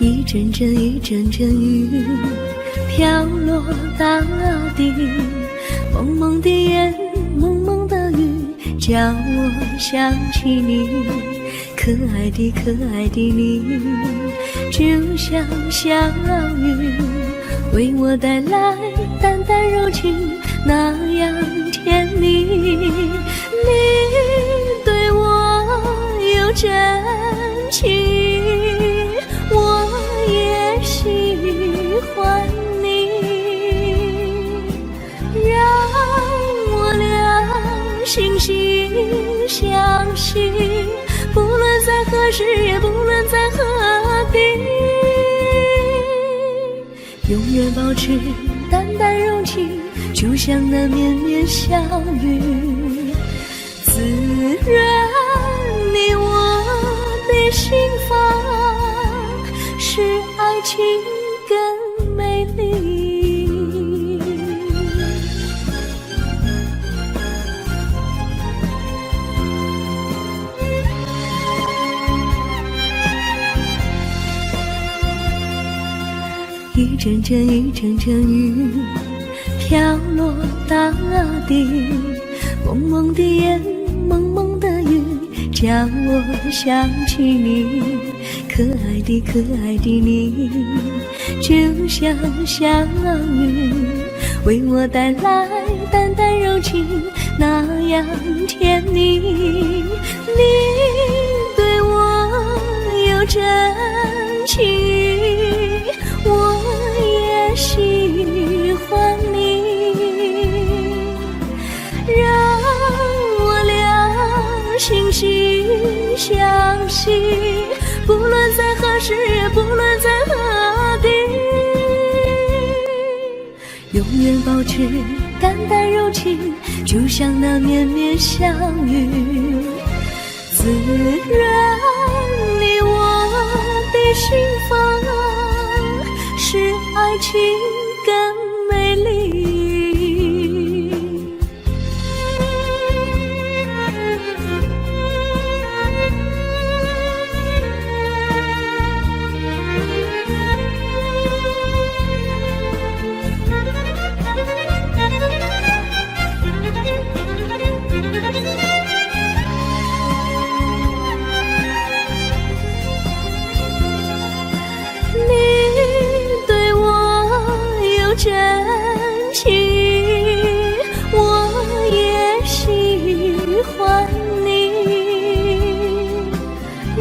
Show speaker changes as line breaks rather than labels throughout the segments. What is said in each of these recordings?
一阵阵一阵阵雨飘落大地，蒙蒙的烟，蒙蒙的雨，叫我想起你。可爱的可爱的你，就像小雨，为我带来淡淡柔情，那样甜蜜。你对我有真情，我也喜欢你，让我俩惺惺相惜，不论在何时，也不论在何地，永远保持淡淡柔情，就像那绵绵小雨，滋润你我的心房，使爱情更美丽。一阵阵一阵阵雨飘落大地，蒙蒙的烟，蒙蒙的雨，叫我想起你。可爱的可爱的你，就像小雨，为我带来淡淡柔情，那样甜蜜。你对我有真情，我也喜欢你，让我俩惺惺相惜，不论在何时，也不论在何地，永远保持淡淡柔情，就像那绵绵小雨，滋润你我的心房，使爱情更美丽。真情，我也喜欢你，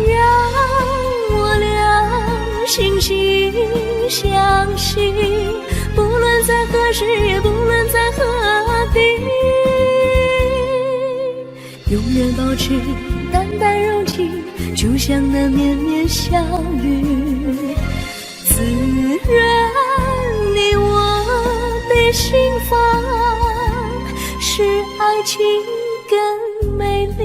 让我俩惺惺相惜，不论在何时，也不论在何地，永远保持淡淡柔情，就像那绵绵小雨，滋润你我的心房，使爱情更美丽。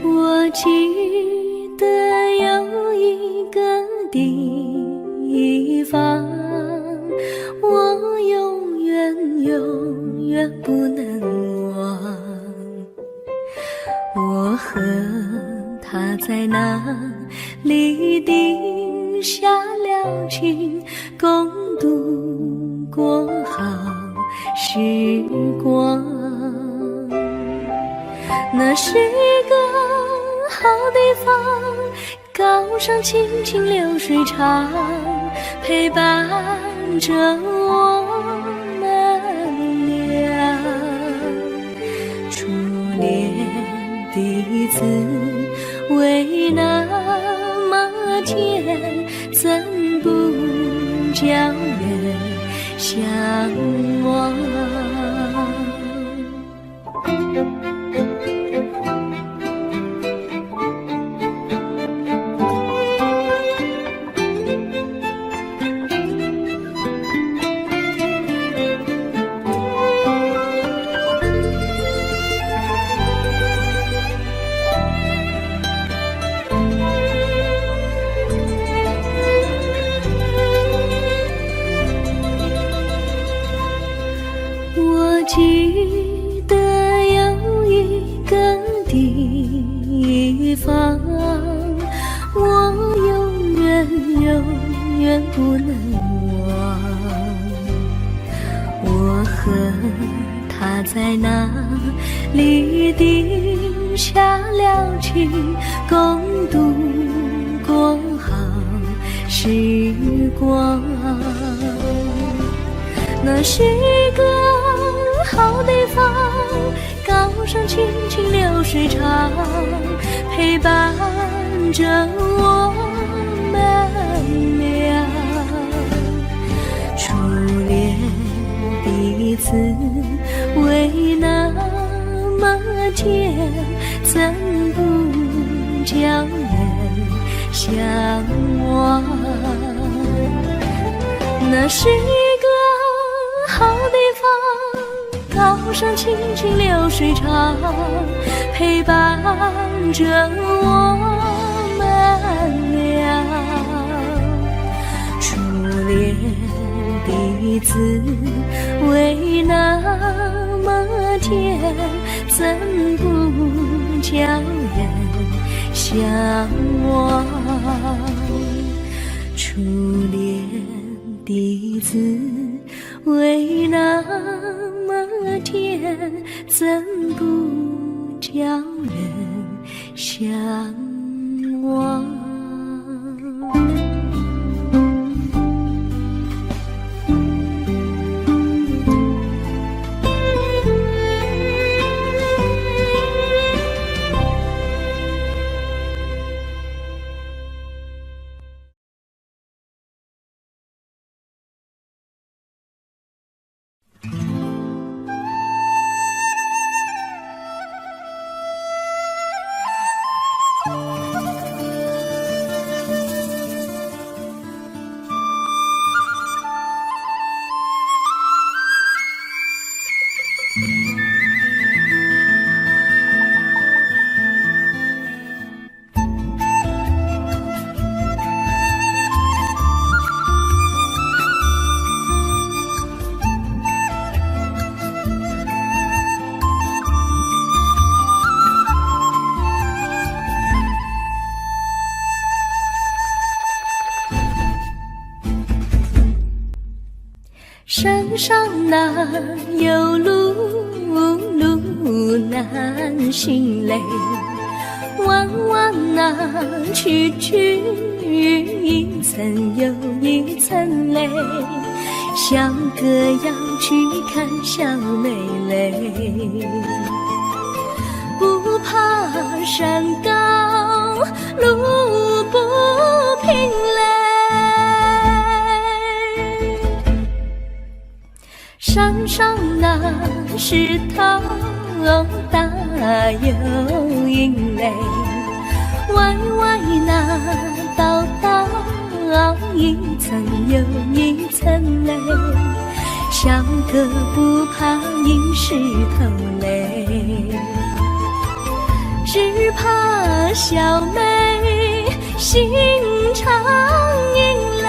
我记得有一个地方，我永远永远不能忘。我和他在那里定下了情，共度过好时光。那是一个好地方，高山清清流水长，陪伴着我们俩。初恋的滋味那么甜，远相望。我记得有一个地方，我永远不能忘。我和他在那里定下了情，共度过好时光。那是一个好地方，高山青青流水长，陪伴着我们俩。初恋的滋味那么甜，怎不叫人向往？那是一个好地方，高山青青流水长，陪伴着我们俩。初恋的滋味那么甜，怎不叫人向往？初恋的滋味那么甜，怎不叫人向往？山上哪有路，路难行嘞，弯弯哪曲曲，一层又一层嘞，小哥要去看小妹嘞，不怕山高路不平嘞，山上那石头大又硬嘞，歪歪那道道一层又一层嘞，小哥不怕硬石头嘞，只怕小妹心肠硬嘞。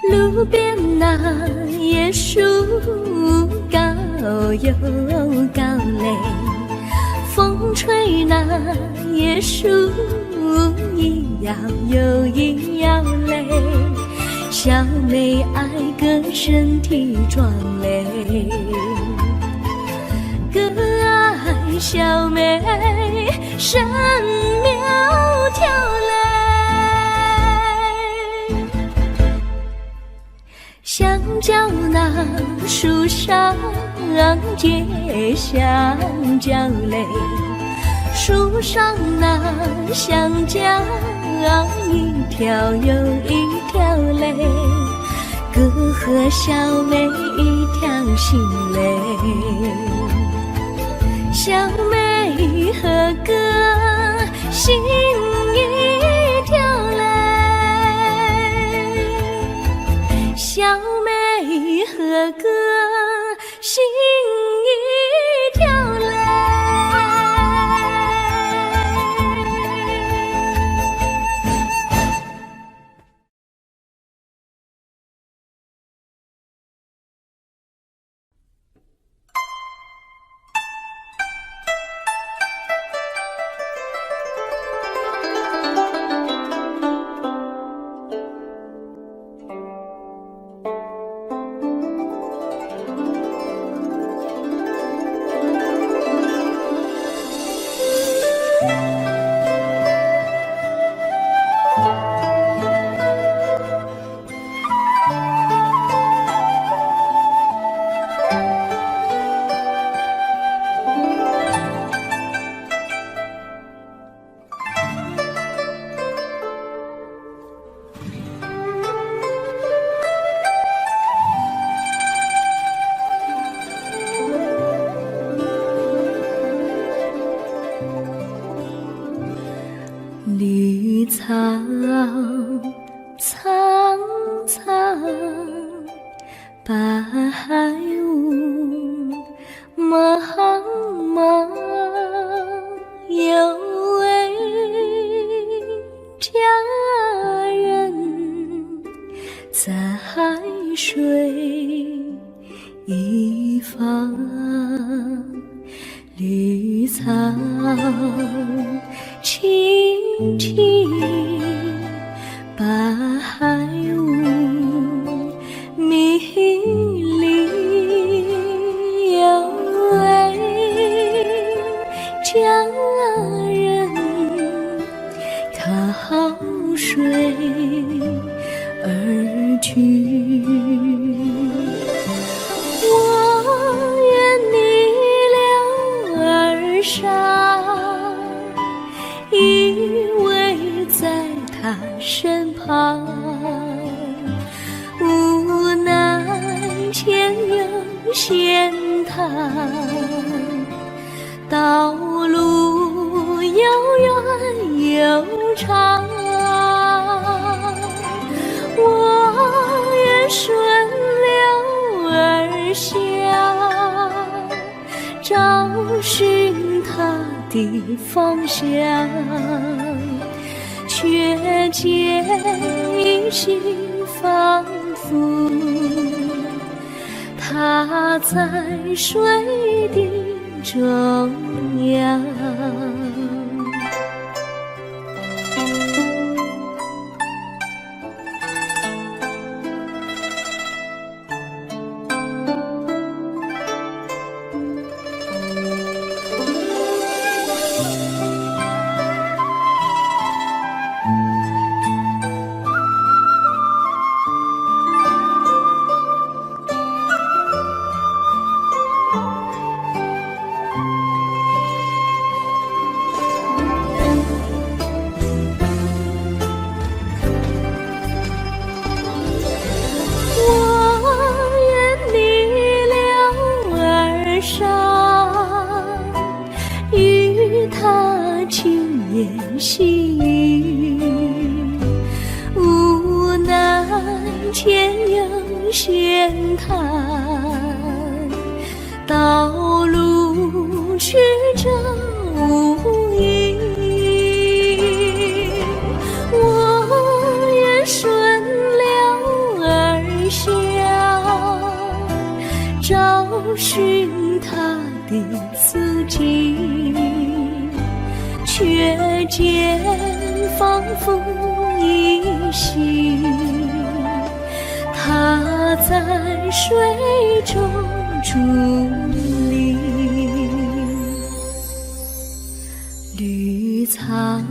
路边那椰树高又高嘞，风吹那椰树一摇又一摇嘞，小妹爱个身体壮嘞，小妹神苗条嘞，香蕉那树上结香蕉嘞，树上那香蕉一条又一条嘞，哥和小妹一条心嘞，小妹和哥心一条嘞，小妹和哥心一条嘞。绿草苍苍，白雾茫茫，有位佳人在水一方，绿草青青，白雾迷离，有位佳人靠水而居，我愿你留儿上，依偎在他身旁，无奈前有险滩，道路又远又长，我愿顺流而下，找寻他的方向，却见一心仿佛他在水的中央。与他轻言细语，无奈前有险滩，道路曲折无依，我愿顺流而下，找寻他的足迹，却见仿佛依稀，他在水中伫立。苍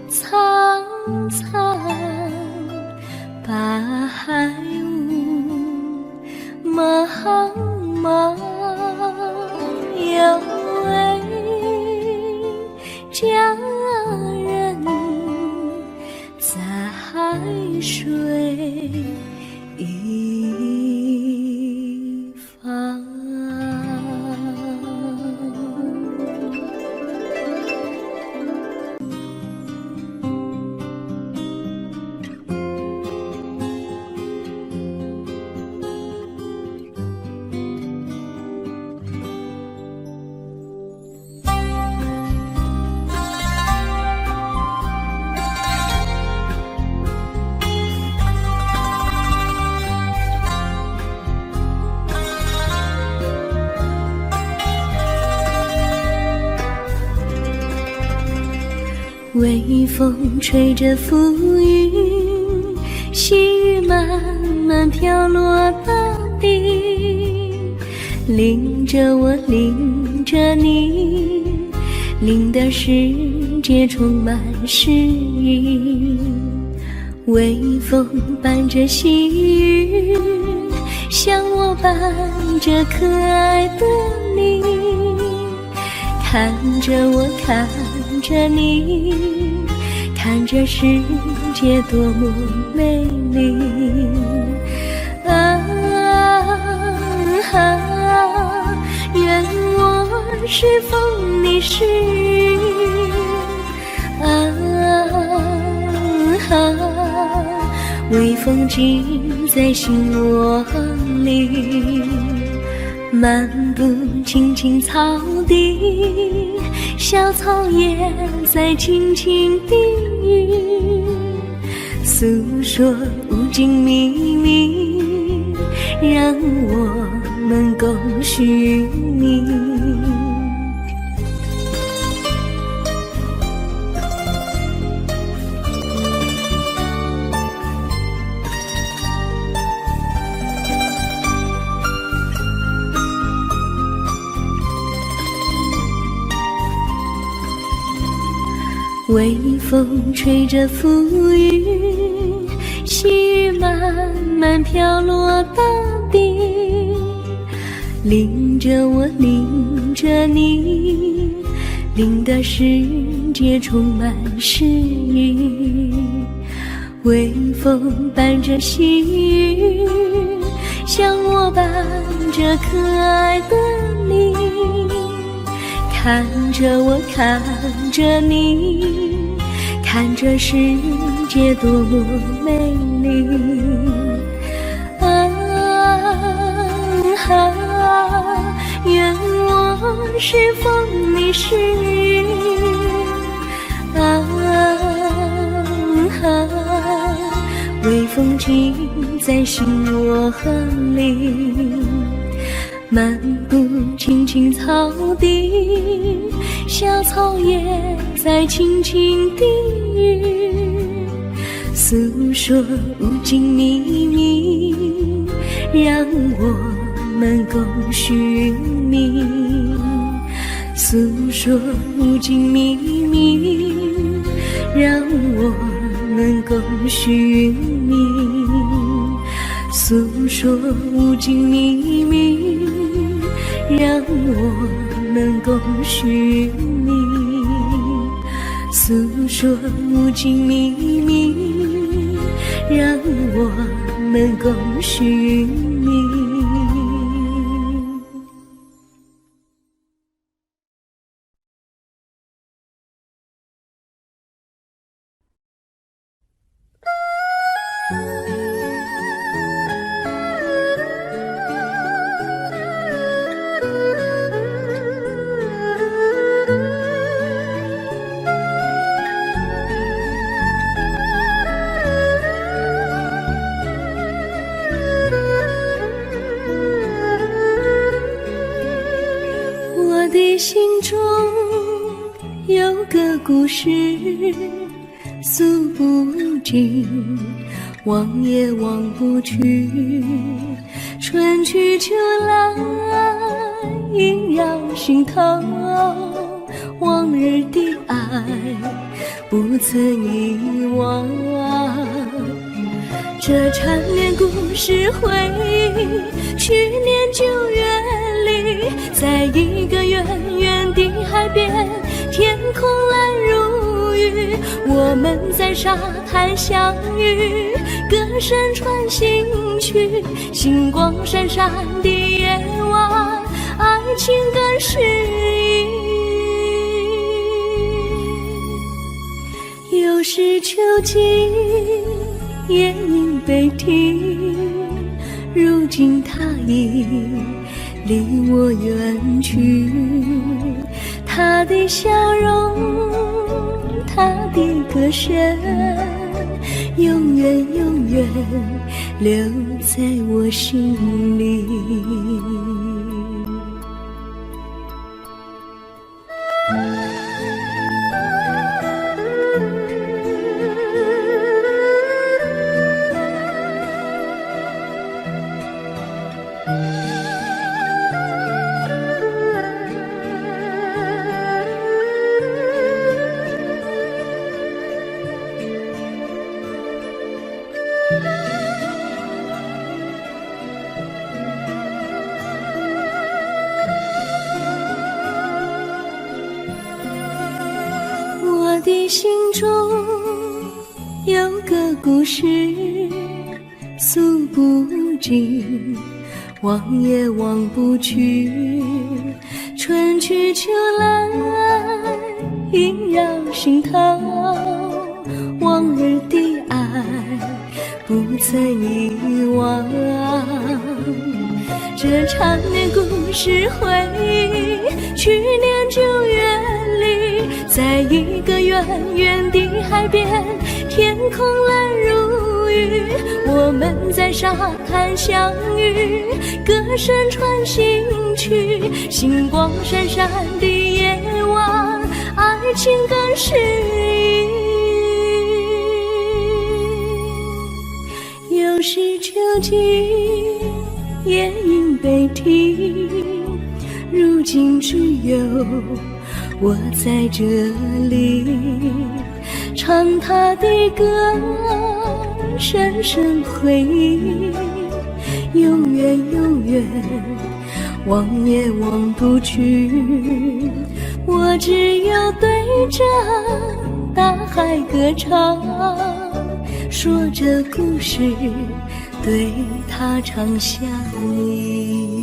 苍苍，把海雾茫茫，有位佳人在海水一方。微风吹着浮云，细雨慢慢飘落大地，淋着我，淋着你，淋的世界充满诗意。微风伴着细雨，像我伴着可爱的你，看着我，看着你，看这世界多么美丽啊！愿我是风，你是雨啊！微风尽在心窝里，漫步青青草地，小草也在轻轻低语，诉说无尽秘密，让我们共寻觅。微风吹着浮云，细雨慢慢飘落大地，淋着我，淋着你，淋的世界充满诗意。微风伴着细雨，像我伴着可爱的你，看着我，看着你，看这世界多么美丽啊！愿我是风，你是雨啊！微风尽在心窝里，漫步青青草地，小草也在轻轻低语，诉说无尽秘密，让我们共寻觅。诉说无尽秘密，让我们共寻觅。诉说无尽秘密，让我们共寻觅。诉说无尽秘密，让我们共寻觅。我的心中有个故事，诉不尽，忘也忘不去。春去秋来，萦绕心头，往日的爱不曾遗忘。这缠绵故事回忆，去年9月里，在一个远远的海边，天空蓝如玉，我们在沙滩相遇，歌声传心曲，星光闪闪的夜晚，爱情更诗意。又是秋季，夜莺北啼，如今他已离我远去，他的笑容，他的歌声，永远永远留在我心里。我的心中有个故事，诉不尽，忘也忘不去。春去秋来，萦绕心头，往日的爱不曾遗忘。这缠绵故事回忆，去年9月里，在一个远远的海边，天空蓝如玉，我们在沙滩相遇，歌声传心曲，星光闪闪的夜晚，爱情更诗意。又是秋季，夜莺北啼，如今只有我在这里，唱他的歌，深深回忆，永远永远忘也忘不去。我只有对着大海歌唱，说着故事，对他唱想你。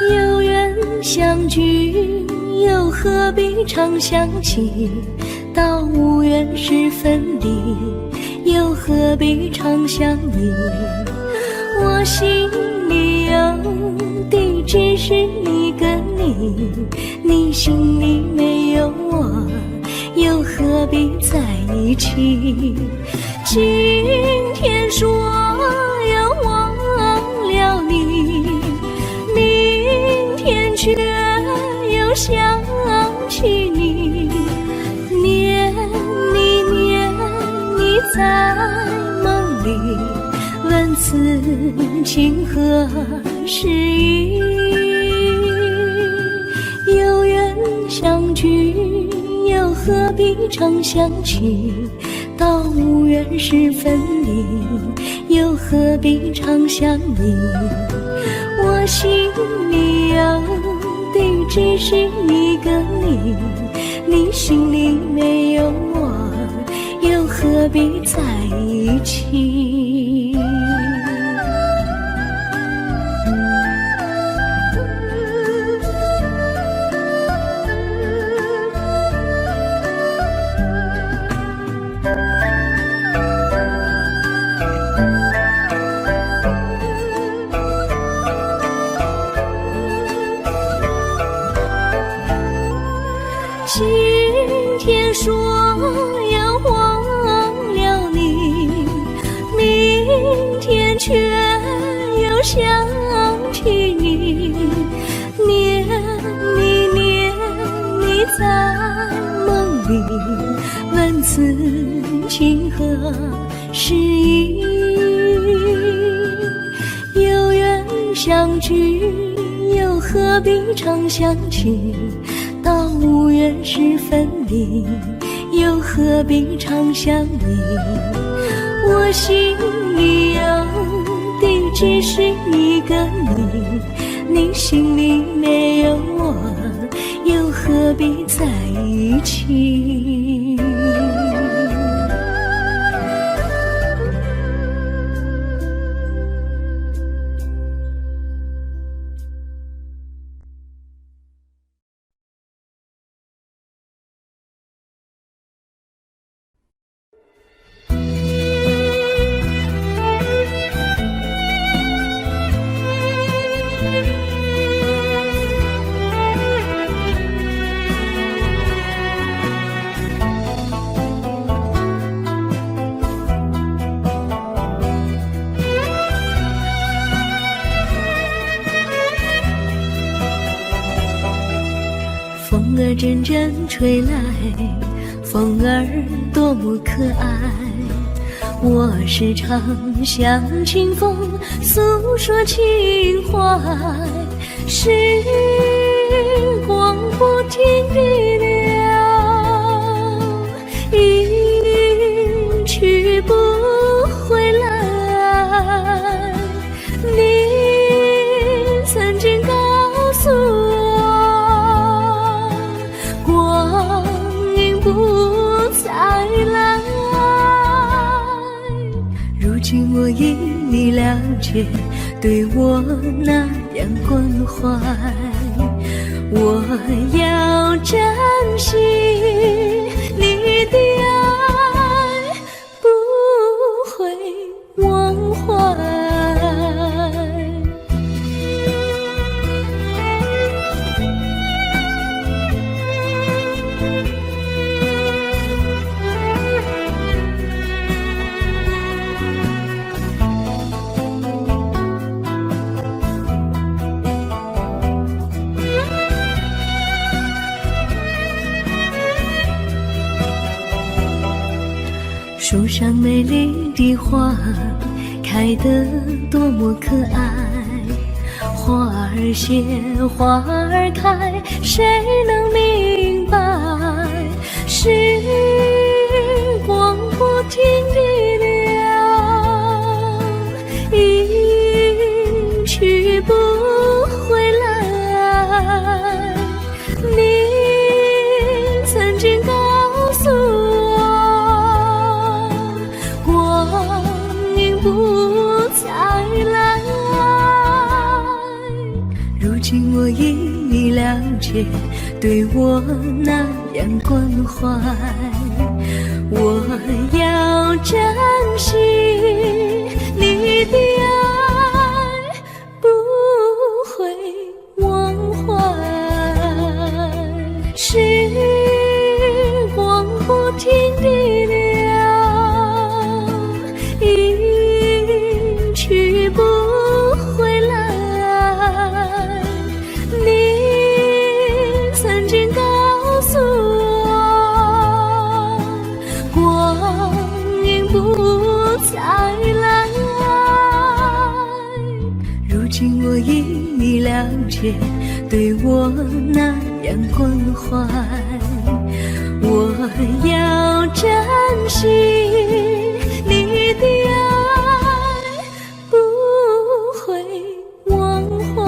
有缘相聚，又何必常想起，到无缘时分离，又何必常想你。我心里有的只是一个你，你心里没有我，又何必在一起。今天说要忘了你，明天却又想起你，念你在梦里，问此情何时已。有缘相聚，又何必常想起，到无缘时分离，又何必常想你。我心里有的只是一个你，你心里没有我，又何必在一起。说要忘了你，明天却又想起你，念你在梦里，问此情何时已？有缘相聚，又何必常相亲？到无缘时分离，又何必常相依？我心里有的只是一个你，你心里没有我，又何必在一起？风儿阵阵吹来，风儿多么可爱。我时常向清风诉说情怀，时光不停地流，一去不回来。你曾经告诉我，光阴不再来。如今我已你了解，对我那样关怀，我要珍惜你的爱，不会忘怀。树上美丽的花开得多么可爱，花儿谢，花儿开，谁能明白？时光不停地流，一去不回来。你曾经告诉我，光阴不再来。如今我已你了解，对我那样关怀，我要珍惜你的爱，不会忘怀。时光不停地流，一去不回来。你曾经告诉我，光阴不再来。如今我已你了解，对我那样关怀，我要珍惜你的爱，不会忘怀。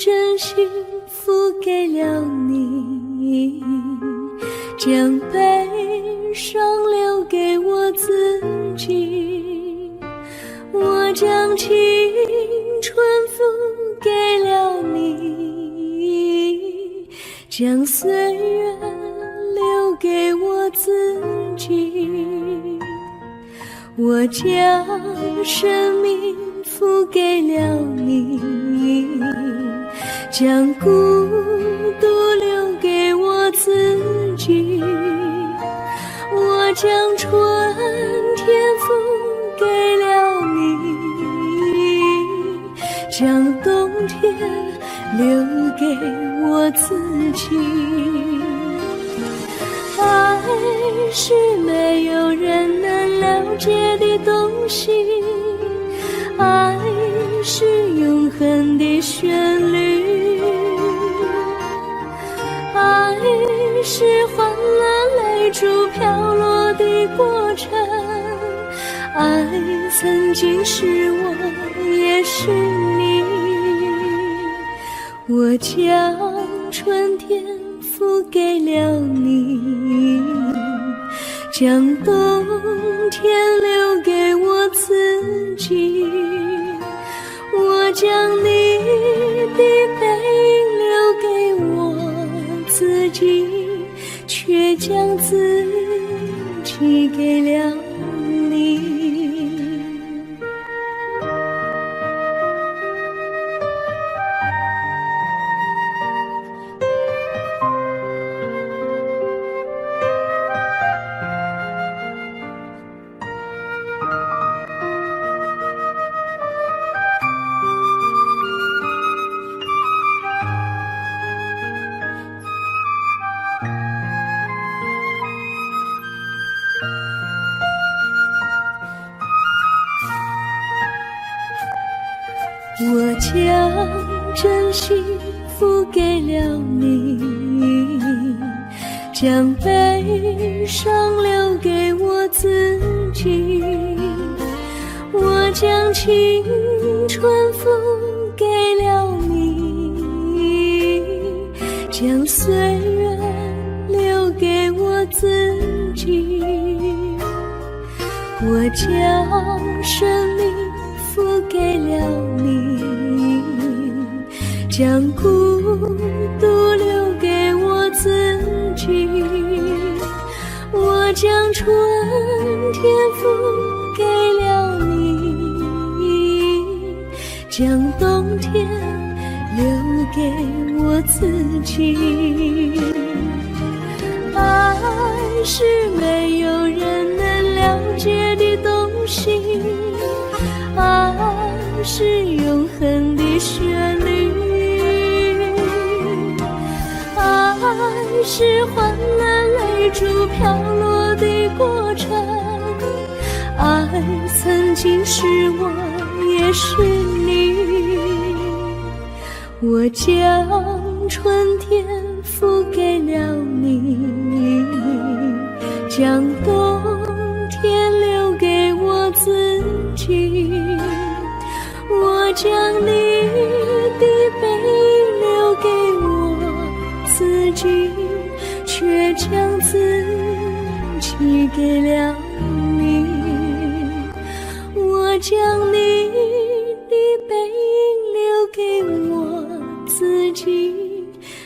真心付给了你，将悲伤留给我自己。我将青春付给了你，将岁月留给我自己。我将生命付给了你，将孤独留给我自己。我将春天付给了你，将冬天留给我自己。爱是没有人能了解的东西，爱是永恒的旋律，爱是换了泪珠飘落的过程，爱曾经是我也是你。我将春天付给了你，将冬天留给我自己。我将你的背影留给我自己，却将自己给了你。我将真心付给了你，将悲伤留给我自己。我将青春付给了你，将岁月留给我自己。我将生命付给了你，将孤独留给我自己。我将春天付给了你，将冬天留给我自己。爱是没有人能了解的东西，爱是永恒的旋律，爱是换了泪珠飘落的过程，爱曾经是我也是你。我将春天付给了你，将冬天留给我自己。我将你的背影留给我自己，却将自己给了你。我将你的背影留给我自己，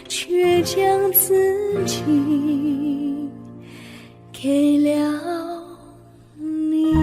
却将自己给了你。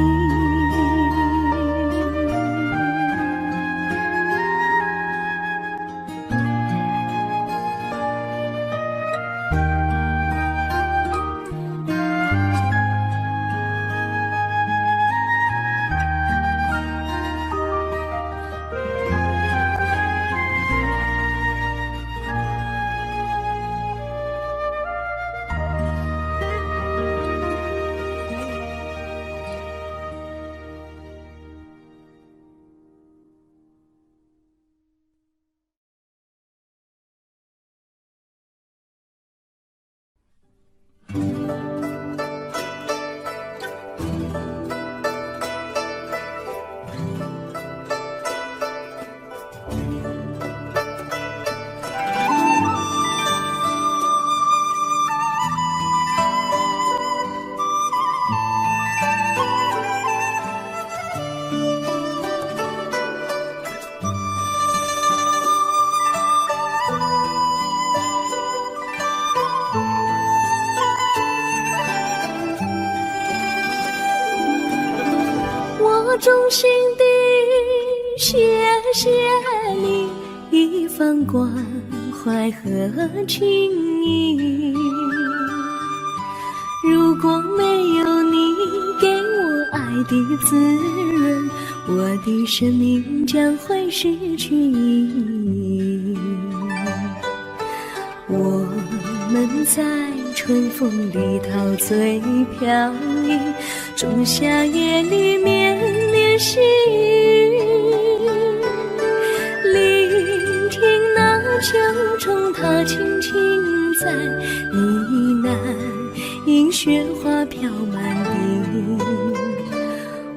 我衷心地谢谢你一番关怀和情谊，如果没有你给我爱的滋润，我的生命将会失去意义。我们在春风里陶醉飘逸，仲夏夜里绵绵细雨，聆听那秋虫它轻轻在呢喃，迎雪花飘满地。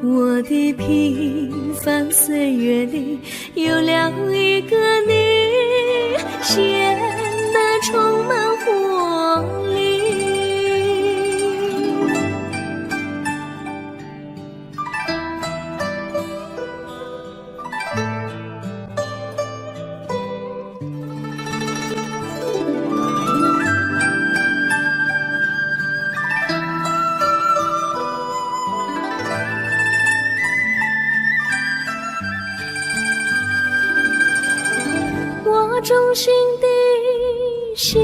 我的平凡岁月里有了一个你，显得充满活力。我衷心地谢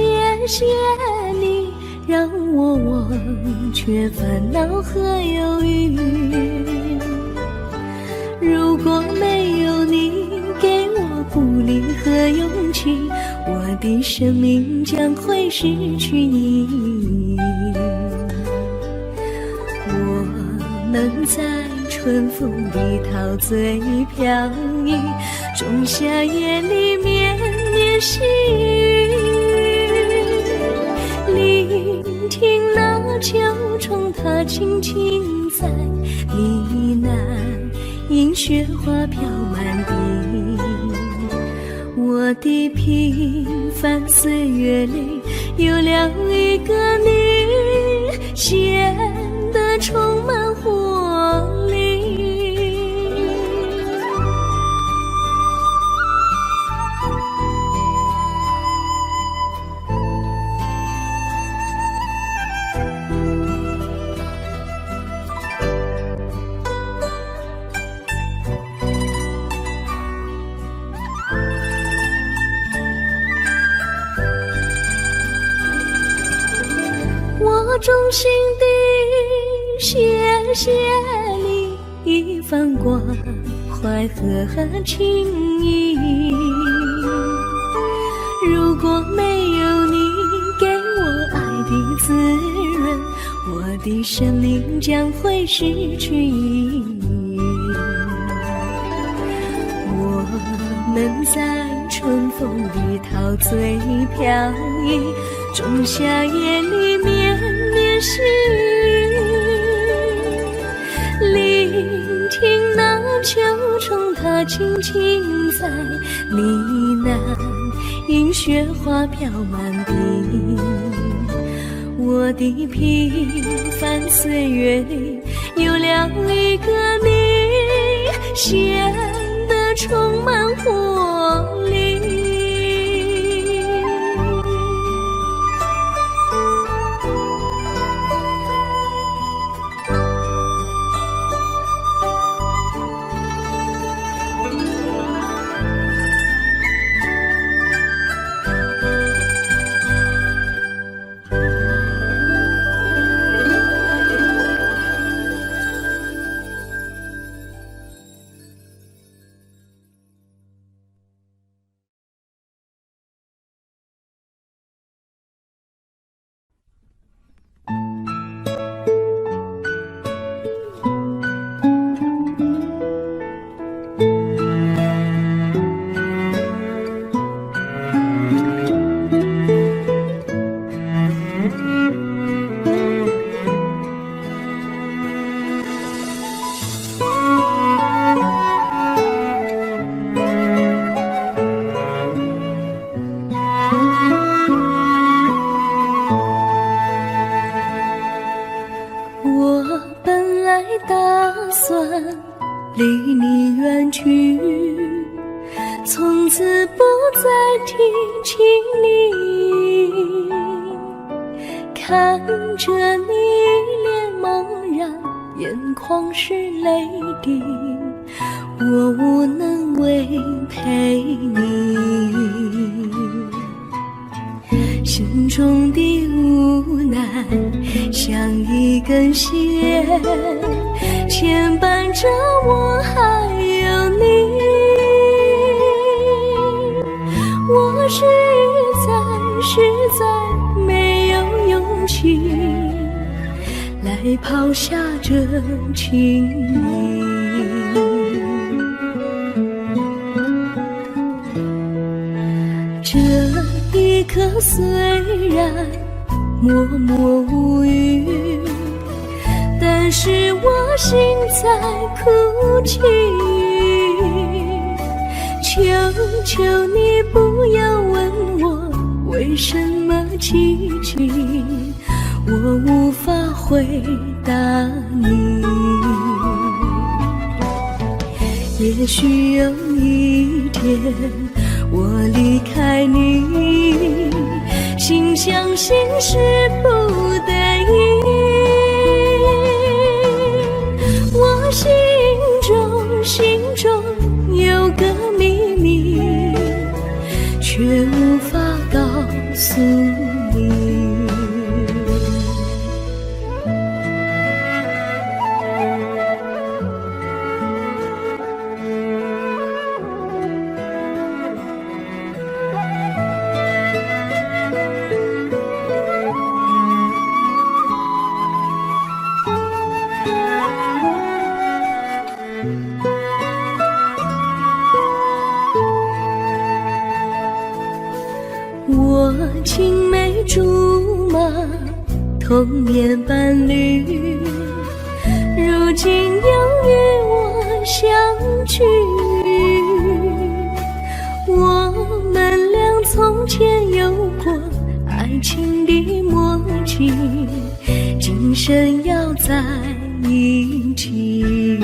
谢你，让我忘却烦恼和忧郁。如果没有你给我鼓励和勇气，我的生命将会失去意义。我们在春风里陶醉飘逸，仲夏夜里绵绵细雨，聆听那秋虫它轻轻在呢喃，迎雪花飘满地。我的平凡岁月里有了一个你，显得充满活力。我衷心地谢谢你一番关怀和情谊，如果没有你给我爱的滋润，我的生命将会失去意义。我们在春风里陶醉飘逸，仲夏夜里绵绵细雨，聆听那秋虫它轻轻在呢喃，迎雪花飘满地。我的平凡岁月里有了一个你，显得充满活力。离你远去，从此不再提起你。看着你脸茫然眼眶是泪滴，我无能为陪你。心中的无奈像一根线，牵绊着我还有你。我实在没有勇气来抛下这情谊。这一刻虽然默默无语，但是我心在哭泣。求求你不要问我为什么寂静，我无法回答你。也许有一天我离开你，心相信是不得已。我心中有个秘密，却无法告诉你。我青梅竹马，童年伴侣，如今又与我相聚。我们俩从前有过爱情的默契，今生要在一起。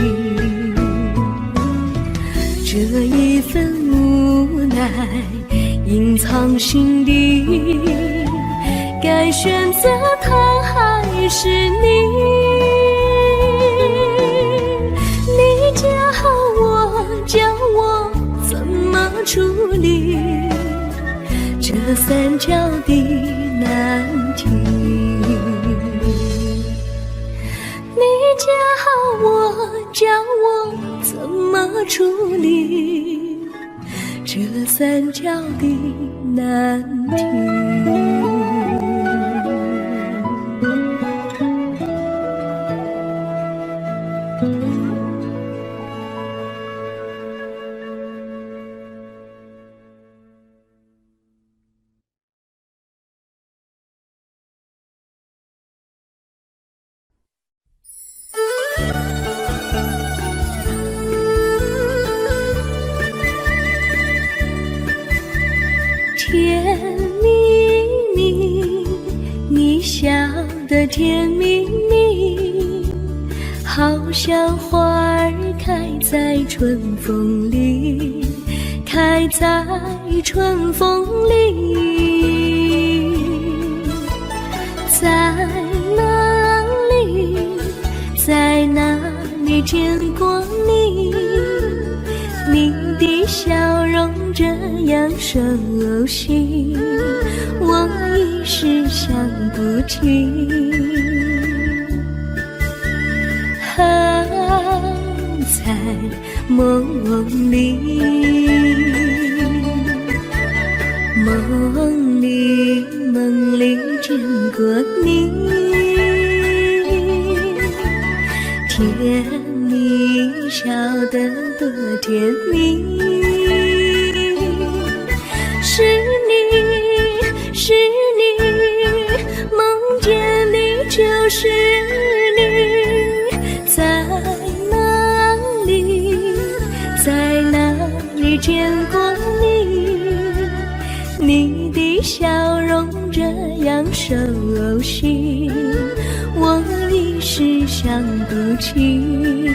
这一份无奈隐藏心底，该选择他还是你？你教我怎么处理这三角的难题？你教我怎么处理这三角的难题？甜蜜蜜，你笑得甜蜜蜜，好像花儿开在春风里，开在春风里。在哪里，在哪里见过你？你的笑容这样熟悉，我一时想不起。在梦里，梦里见过你，甜蜜笑得多甜蜜。是你，梦见你就是你。在哪里见过你？你的笑容这样熟悉，我一时想不起。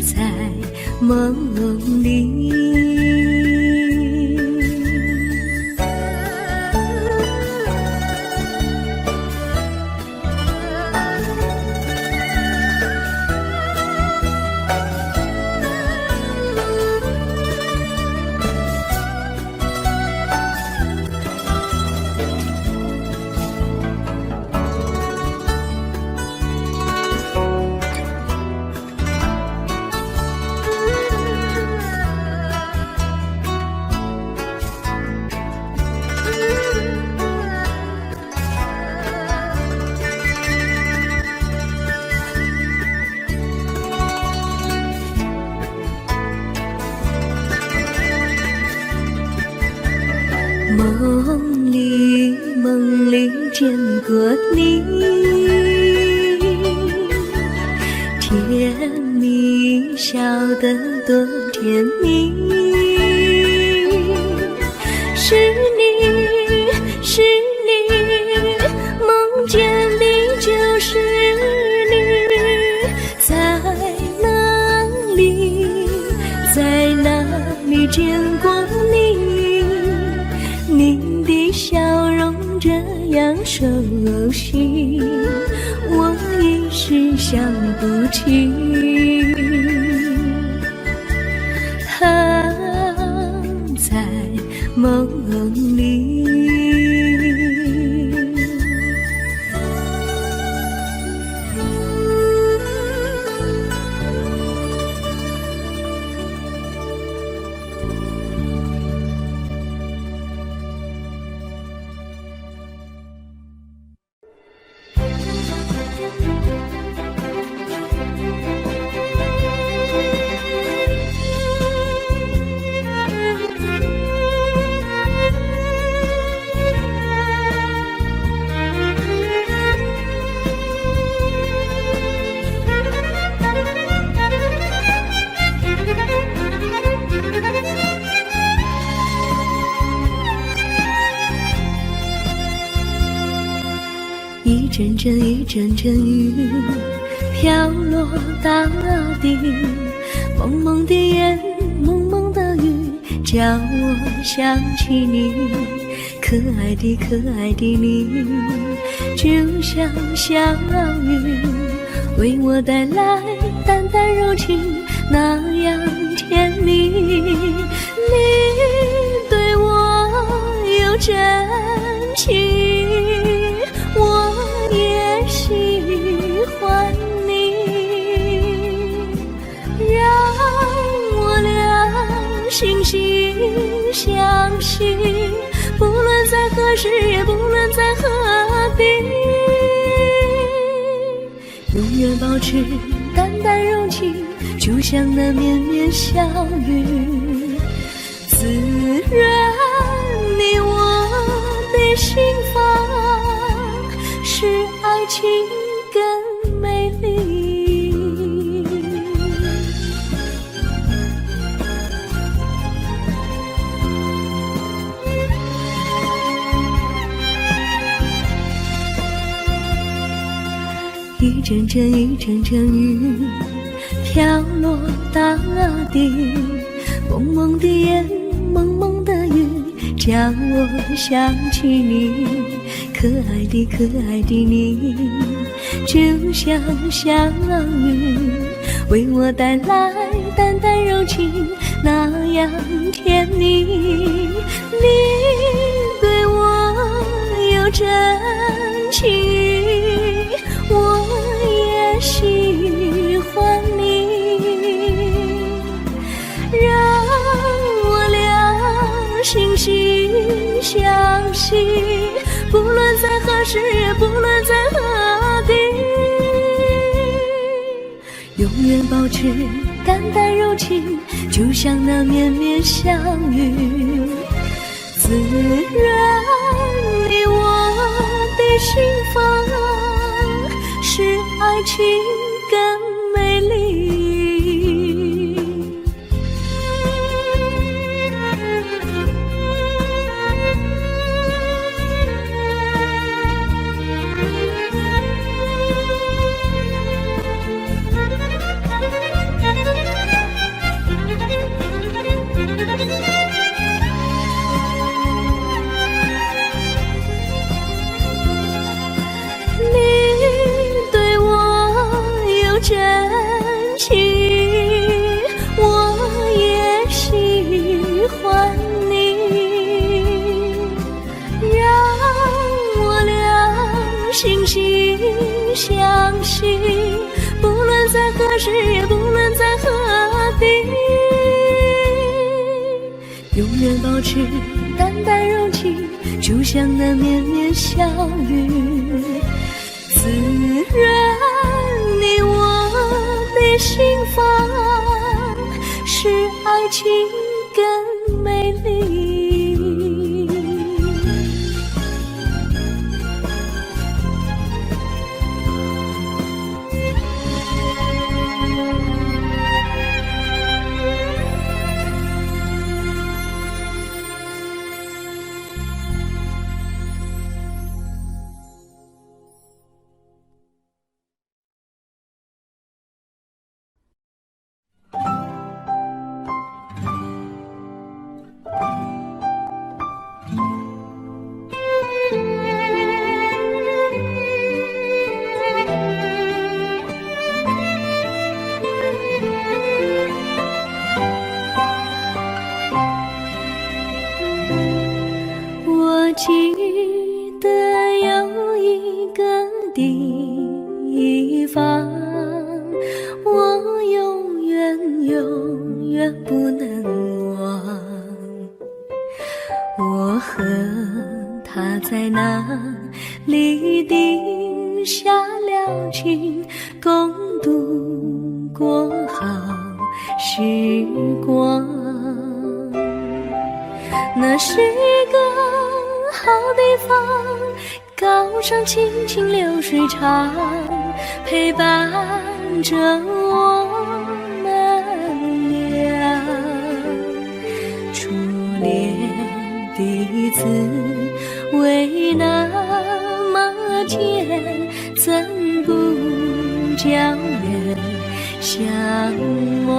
在梦里。过你，甜蜜笑得多甜蜜，是你，是你，梦见的就是你，在哪里，在哪里见过你？你的笑容这样熟悉，我一时想不起。在梦里，一阵阵一阵阵雨飘落大地，蒙蒙的眼，蒙蒙的雨，叫我想起你，可爱的可爱的你，就像小雨，为我带来淡淡柔情，那样甜蜜。你对我有真情，我也喜欢你，让我俩惺惺相惜，不论在何时，也不论在何地，永远保持淡淡柔情，就像那绵绵小雨，滋润你我的心房，使爱情更美丽。一阵阵一阵阵雨飘落大地，蒙蒙的眼，蒙蒙的雨，叫我想起你，可爱的可爱的你，就像小雨，为我带来淡淡柔情，那样甜蜜。你对我有真情，我也喜欢你，让我俩惺惺相惜，不论在何时，也不论在何地，永远保持淡淡柔情，就像那绵绵小雨，滋润你我的心房，使爱情更美丽。真情，我也喜欢你，让我俩惺惺相惜，不论在何时，也不论在何地，永远保持淡淡柔情，就像那绵绵小雨，滋润你我的心房，使爱情更美丽。地方，我永远不能忘。我和他在那里定下了情，共度过好时光。那是个好地方，高山青青流水长，陪伴着我们俩。初恋第一次为那么甜，怎不叫人向往？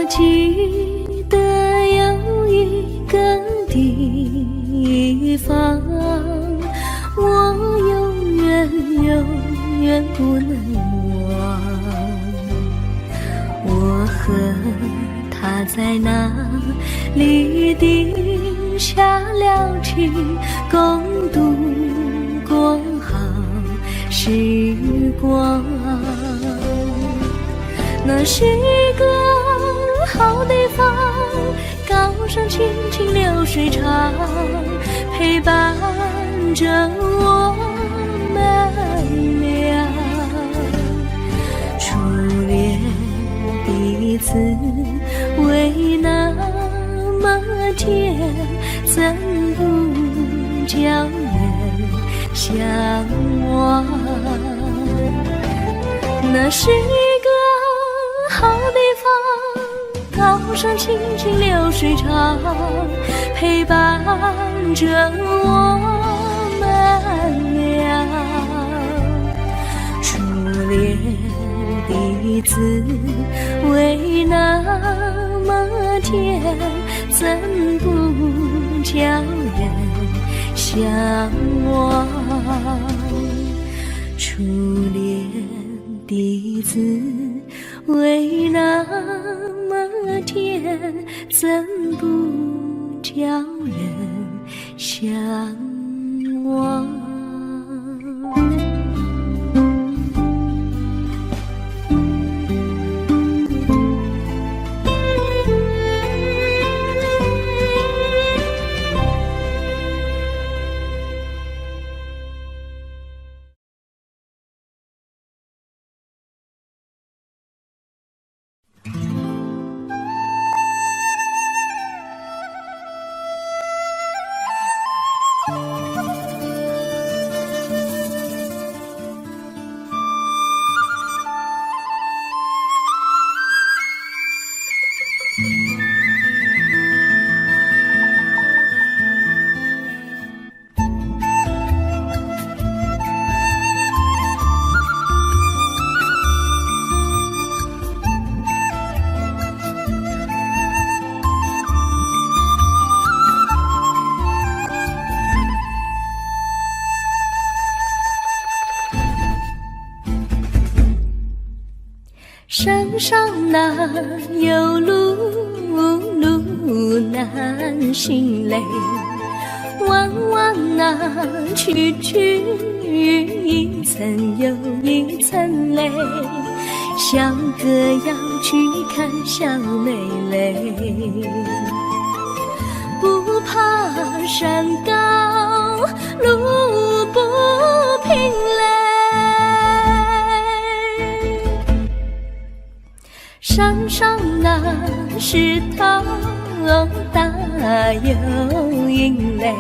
记得有一个地方，我永远不能忘。我和他在那里定下了情，共度过好时光。那是个好地方，高山青青流水长，陪伴着我们俩。初恋第一次为那么甜，怎不叫人向往？那是个好地方，高山青青流水长，陪伴着我们俩。初恋第一次为那么甜，怎不叫人向往？初恋第一次为那么甜，怎不叫人向往？山上哪有路难行嘞，弯弯哪曲一层又一层嘞，小哥要去看小妹嘞，不怕山高路不平嘞，山上那石头大又硬嘞，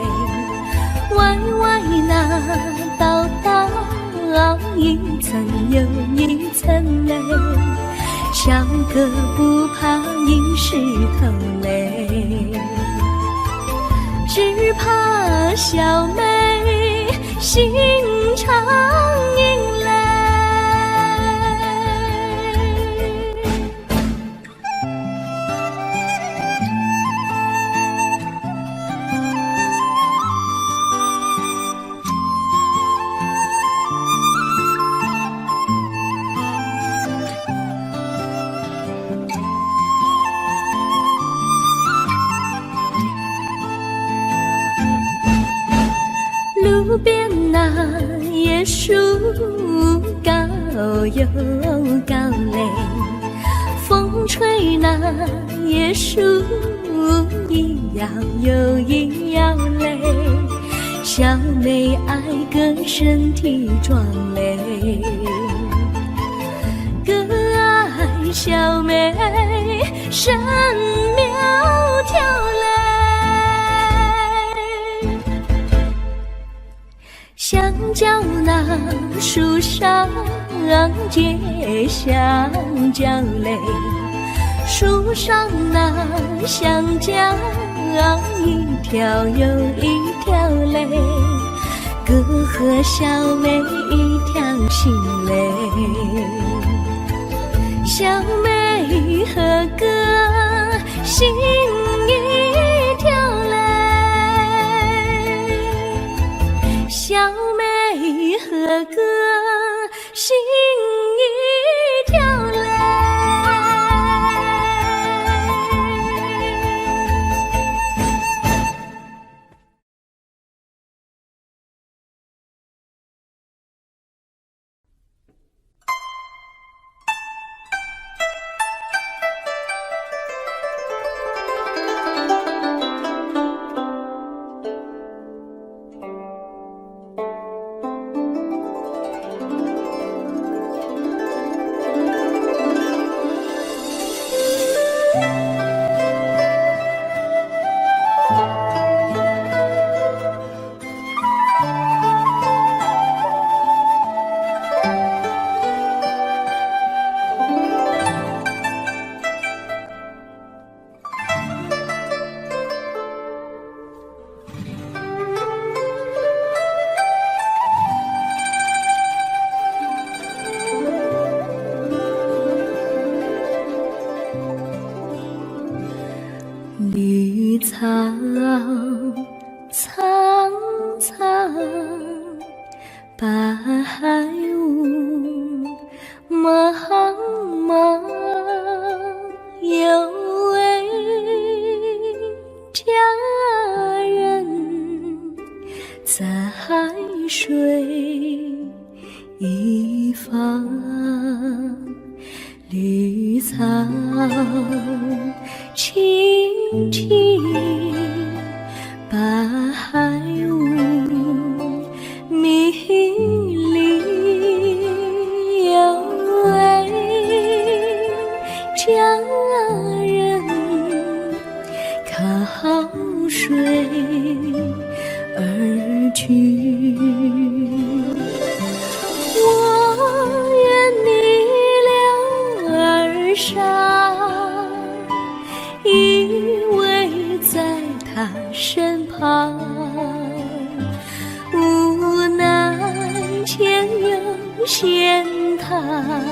歪歪那道一层又一层嘞，小哥不怕硬石头嘞，只怕小妹心肠又高垒，风吹那叶树一摇又一摇嘞，小妹爱歌身体壮嘞，歌爱小妹身苗条嘞，香蕉那树上结香蕉嘞，树上那香蕉一条又一条嘞，哥和小妹一条心嘞，小妹和哥心一条嘞，小妹和哥心一条嘞。绿草苍苍，白雾茫茫，有位佳人在水一方，绿草青青，白雾迷离，有位佳人靠水而居，我愿你了儿伤，依偎在他身旁，无奈前有险滩，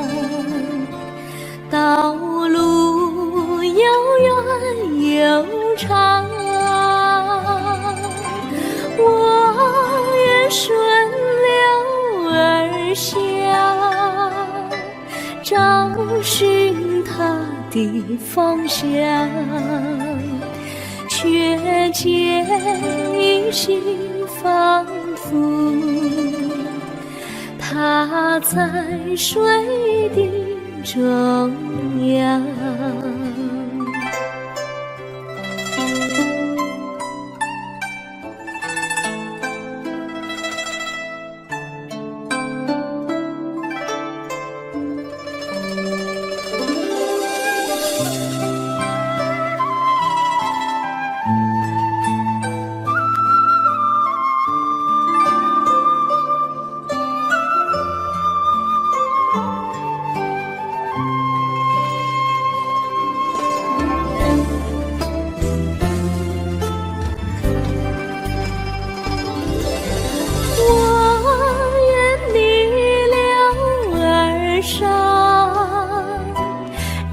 道路又远又长，我愿顺流而下，找寻他的方向，却见一心仿佛他在水的中央。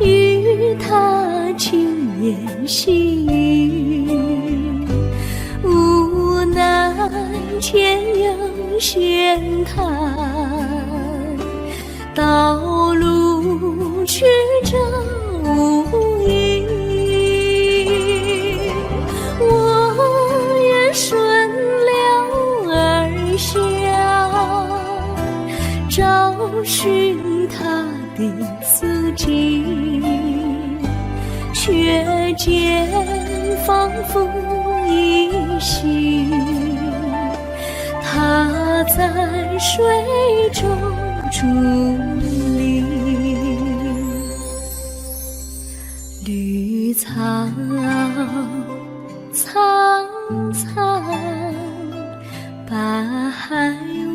与他轻言细语，无奈前有险滩，道路曲折无依，我愿顺流而下，找寻他的足迹，却见仿佛依稀，他在水中伫立。绿草苍苍，白雾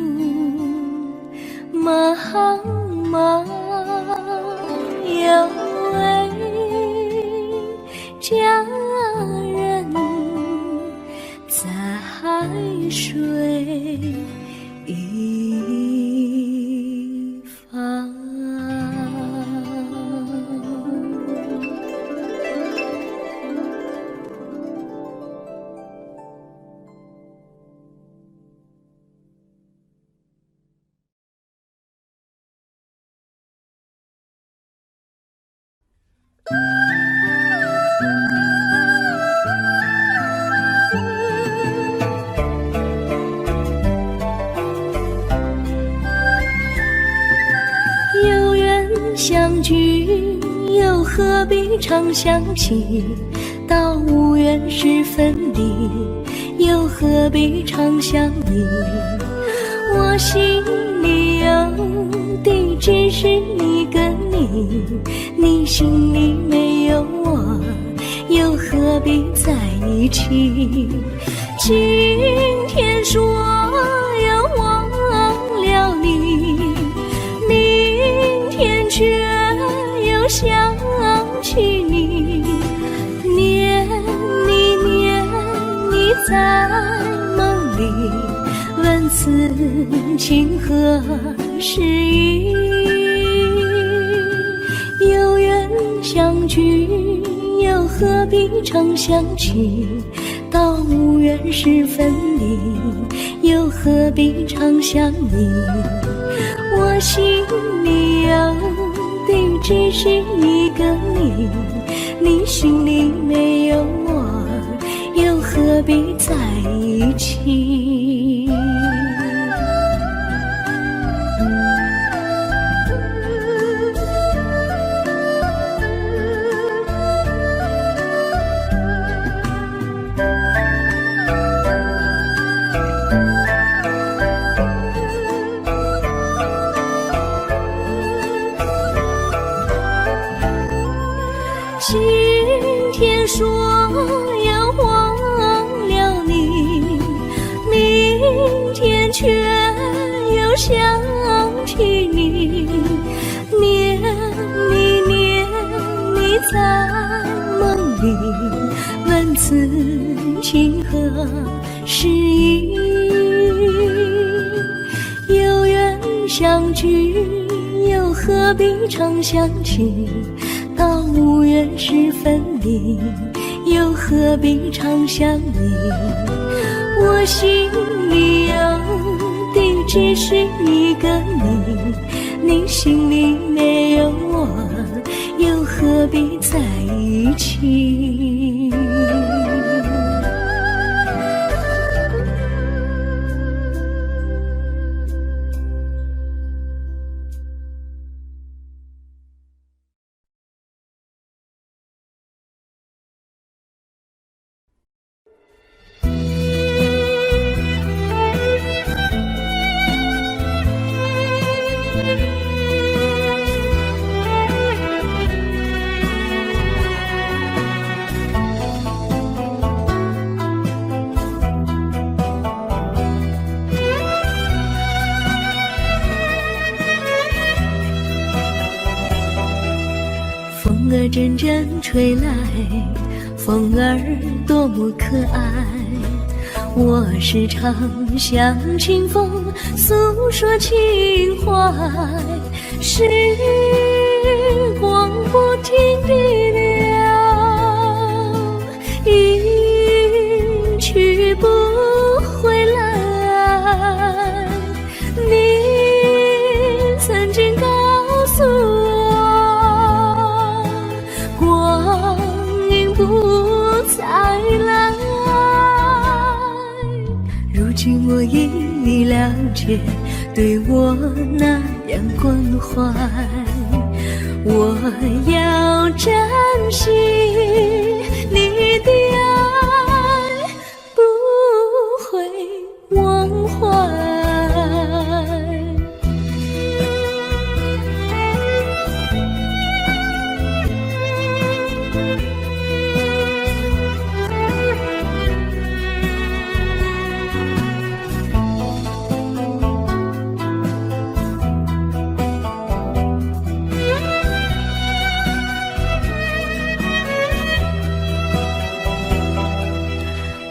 茫茫，有位佳人在海水一方。有缘相聚，又何必常想起？到无缘时分离，又何必常想你？我心里有的只是一个你，你心里没有我，又何必在一起？今天说要忘了你，明天却又想起你，念你在梦里，问此情何时已？有缘相聚，又何必常想起？到无缘时分离，又何必常想你？我心里有的只是一个你，你心里没有我，又何必在一起？今天说要忘了你，明天却又想起你，念你在梦里，问此情何时已？有缘相聚，又何必常想起？到无缘时分离，又何必常想你？我心里有的只是一个你，你心里没有我，又何必在一起？风儿阵阵吹来，风儿多么可爱。我时常向清风诉说情怀，时光不停地流，一去不回来。你曾经告诉我，光阴不再来。如今我已了解，对我那样关怀。我要珍惜你的爱，不会忘怀。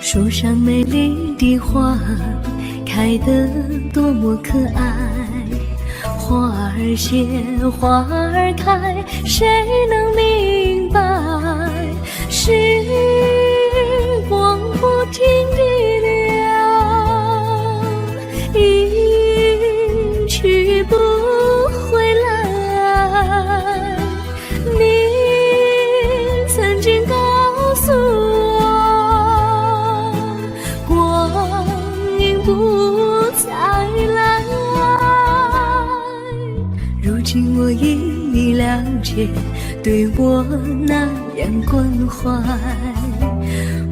树上美丽的花开得多么可爱，花儿谢，花儿开，谁能明白？时光不停地流，一去不回来。你曾经告诉我，不再来，如今我已了解，对我那样关怀。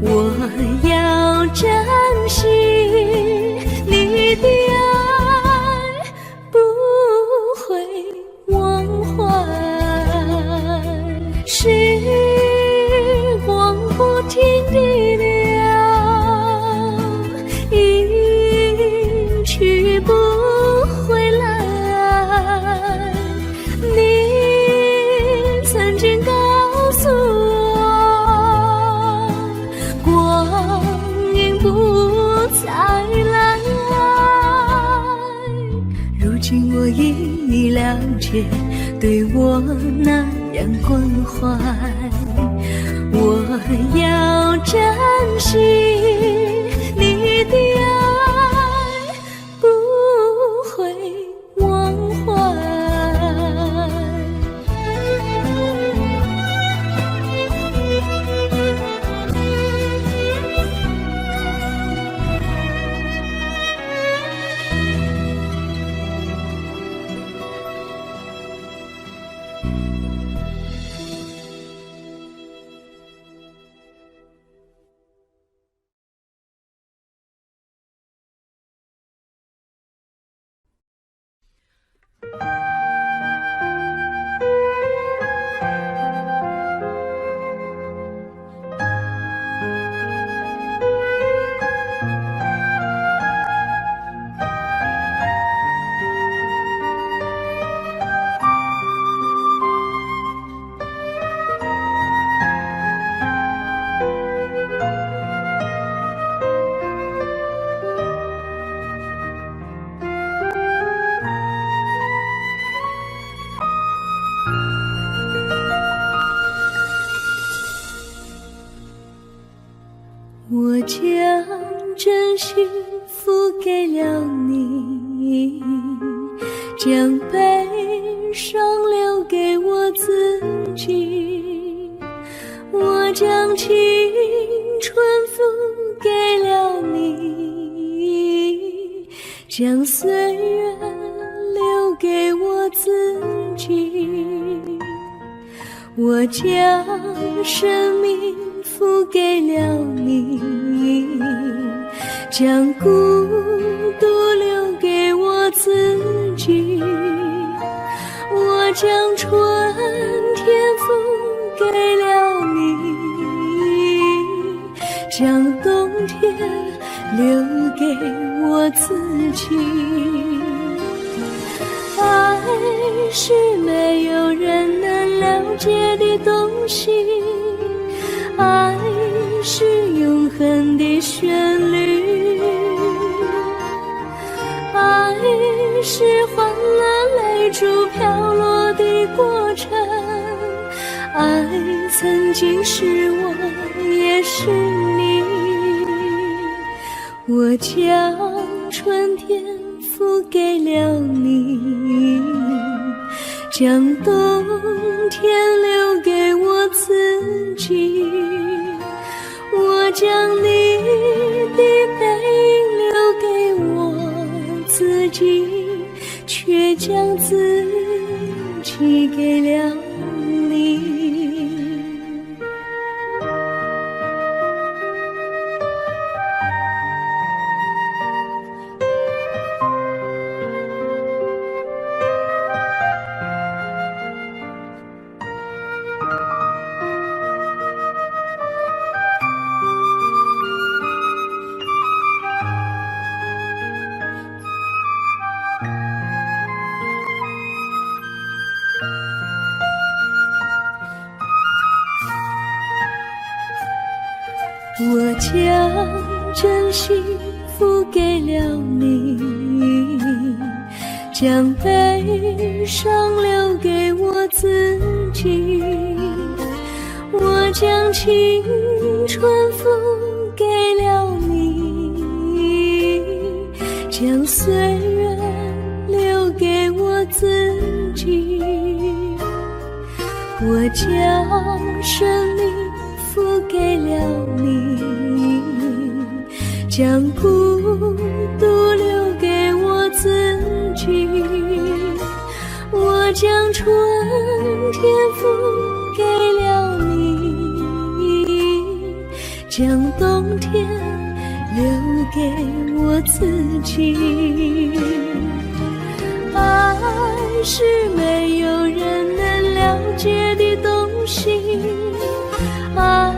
我要珍惜你的爱，不会忘怀。时光不停地流，去不回来。你曾经告诉我，光阴不再来，如今我已了解，对我那样关怀。我要珍惜你的爱，不会忘怀。我将真心付给了你，将悲伤留给我自己。我将青春付给了你，将岁月留给我自己。我将生命付给了你，将孤独留给我自己。我将春天付给了你，将冬天留给我自己。爱是没有人能了解的东西，爱是永恒的旋律，爱是欢乐泪珠飘落的过程，爱曾经是我也是你。我将春天付给了你，将冬天留给我自己。我将你的背影留给我自己，却将自己给了你。我将真心付给了你，将悲伤留给我自己。我将青春付给了你，将岁月留给我自己。我将生命付给了你，将孤独留给我自己。我将春天付给了你，将冬天留给我自己。爱是没有人能了解的东西，爱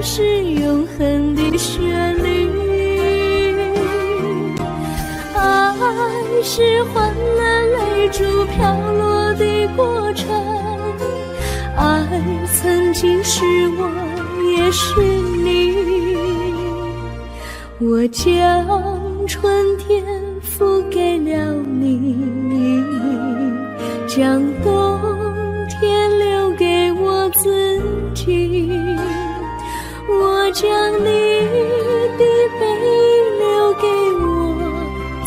是永恒的旋律，爱是换了泪珠飘落的过程，爱曾经是我也是你。我将春天付给了你，将冬天留给我自己。我将你的背影留给我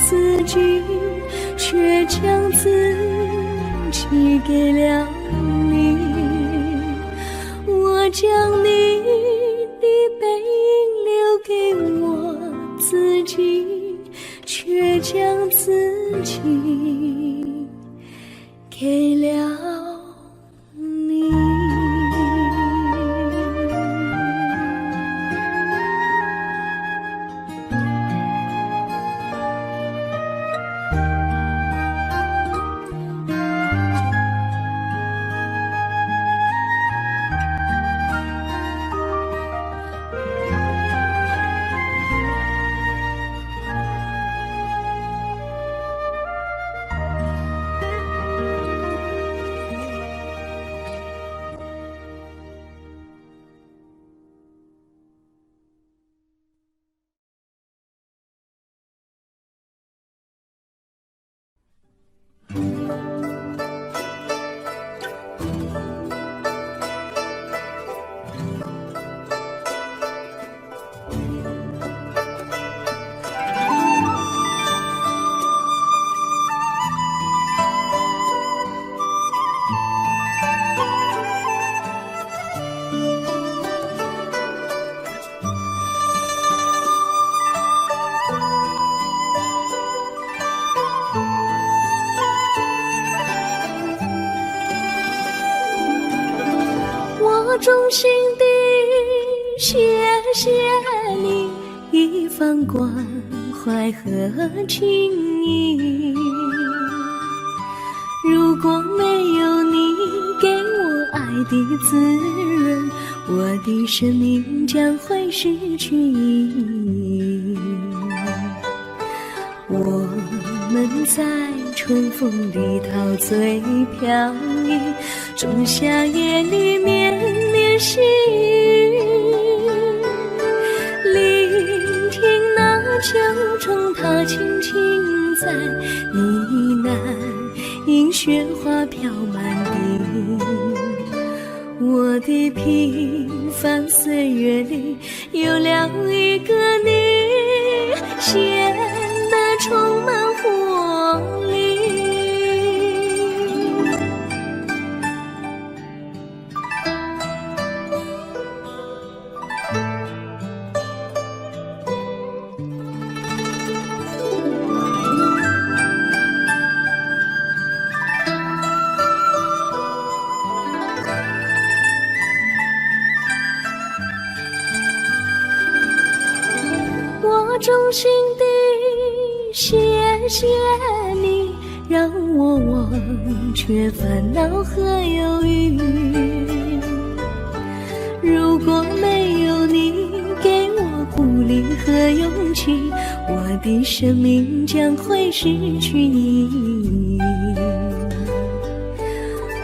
自己，却将自己给了你。我将你的背影留给我自己，却将自己给了你。我衷心地谢谢你一番关怀和情谊，如果没有你给我爱的滋润，我的生命将会失去意义。我们在春风里陶醉飘逸，仲夏夜里绵绵细雨，聆听那秋虫它轻轻在呢喃，因雪花飘满地。我的平凡岁月里有了一个你，显得充满活力。谢你，让我忘却烦恼和忧郁。如果没有你给我鼓励和勇气，我的生命将会失去意义。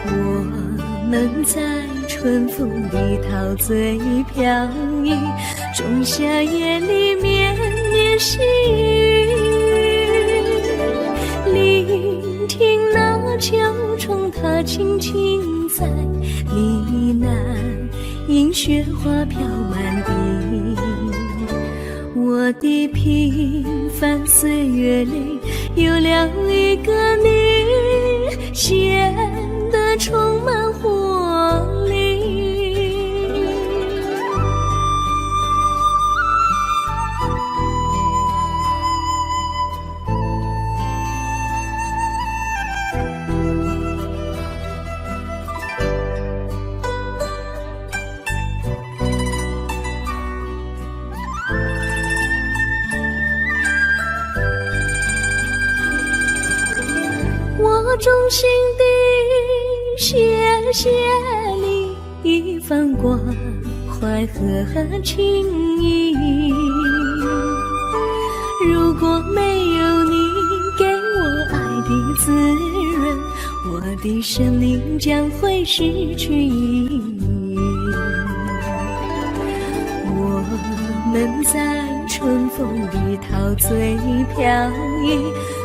我们在春风里陶醉飘逸，仲夏夜里绵绵细雨，聆听那秋虫它轻轻在呢喃，映雪花飘满地。我的平凡岁月里有了一个你，显得充满活力。我衷心地谢谢你一番关怀和情谊，如果没有你给我爱的滋润，我的生命将会失去意义。我们在春风里陶醉飘逸，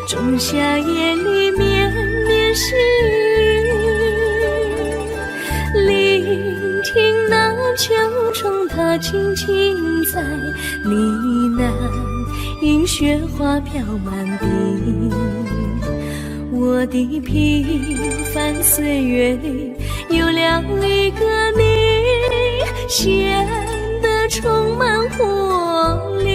仲夏夜里绵绵细雨，聆听那秋虫它轻轻在呢喃，映雪花飘满地。我的平凡岁月里有了一个你，显得充满活力。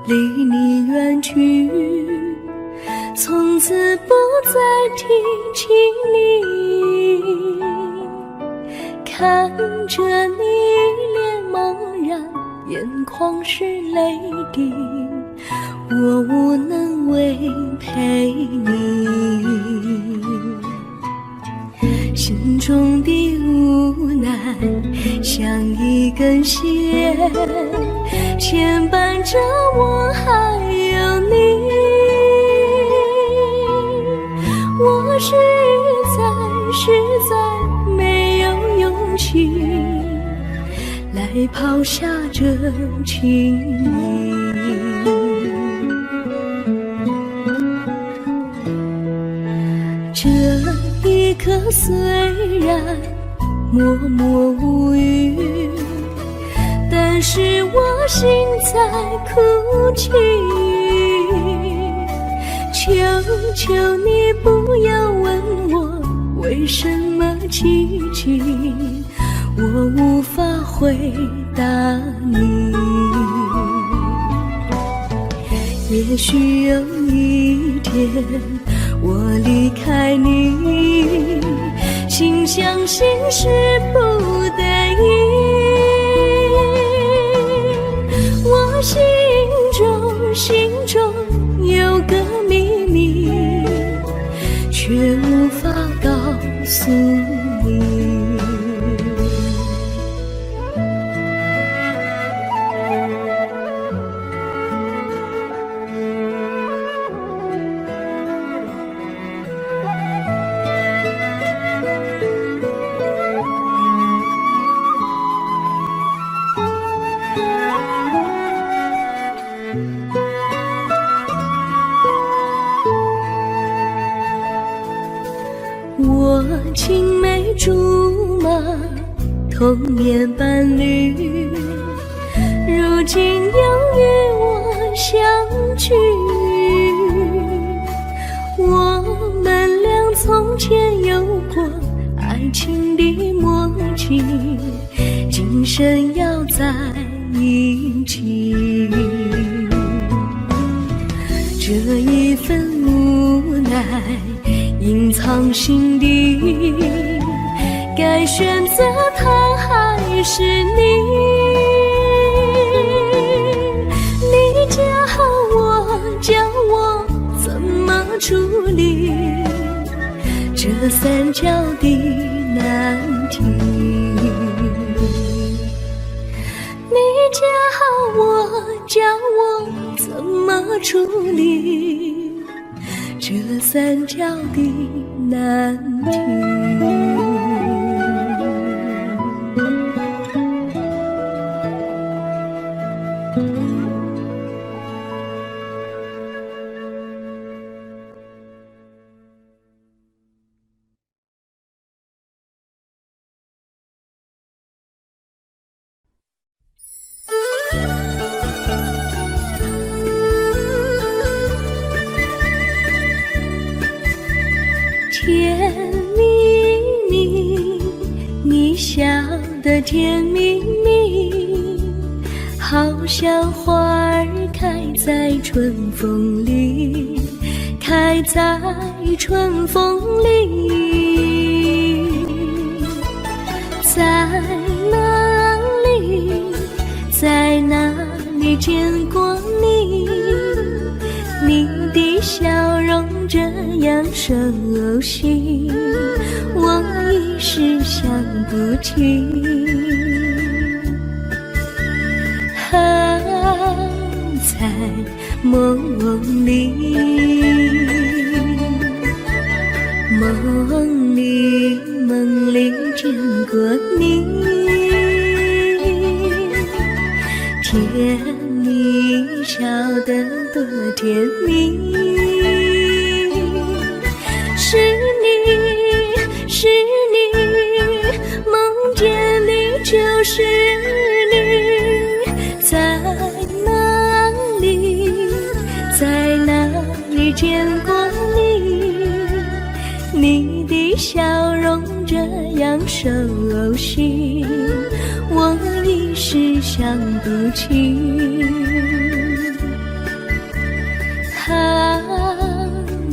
离你远去，从此不再提起你，看着你脸茫然，眼眶是泪滴，我无能为陪你，心中的无奈像一根线牵绊着我还有你，我实在没有勇气来抛下这情谊，这一刻虽然默默无语，但是我心在哭泣，求求你不要问我为什么寂静，我无法回答你。也许有一天我离开你，心相信是不得已，我心中有个秘密，却无法告诉你。童年伴侣，如今又与我相聚。我们俩从前有过爱情的默契，今生要在一起。这一份无奈隐藏心底，该选择他还是你？你教我怎么处理这三角的难题？你教我怎么处理这三角的难题？甜蜜蜜，你笑得甜蜜蜜，好像花儿开在春风里，开在春风里。在哪里，在哪里见过你？你的笑容这样熟悉，我一时想不起。在梦里，梦里见过你，甜蜜笑得多甜蜜。是你，梦见你就是你，在哪里见过你？你的笑容这样熟悉，我一时想不起。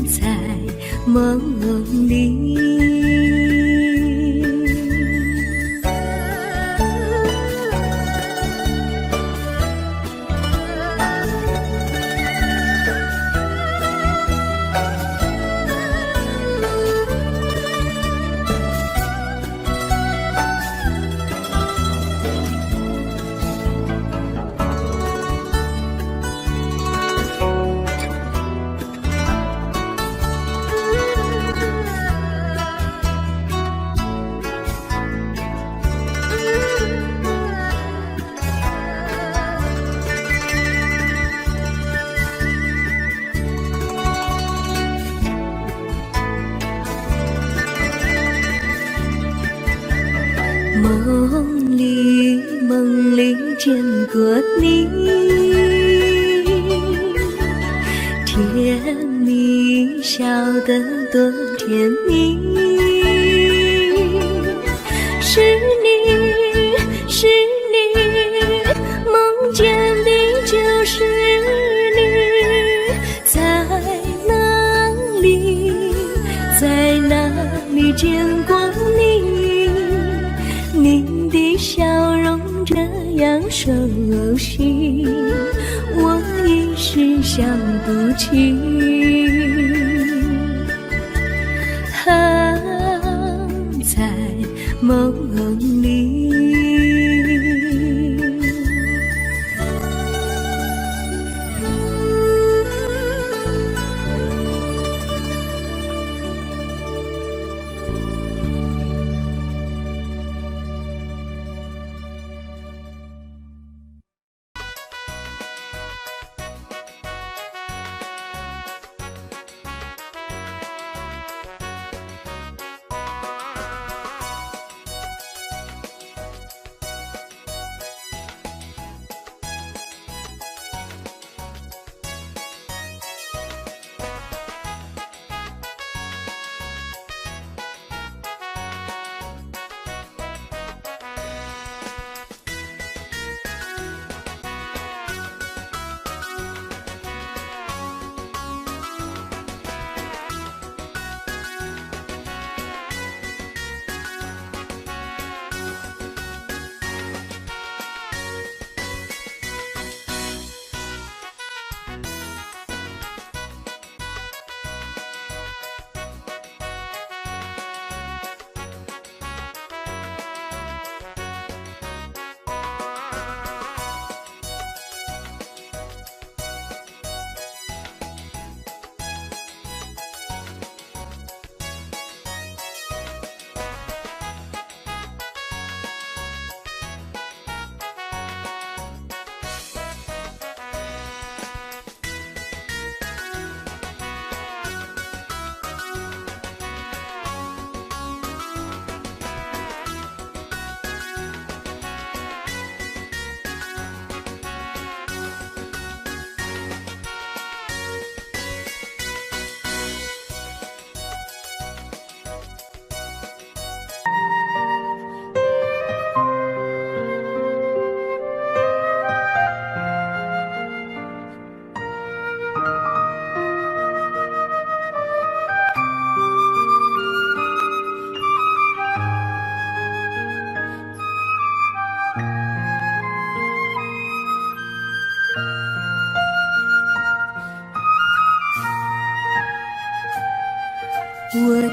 在梦里。梦里见过你，甜蜜笑得多甜蜜。是你，梦见的就是你，在哪里见过你？你的笑容这样熟悉，我一时想不起。在梦里。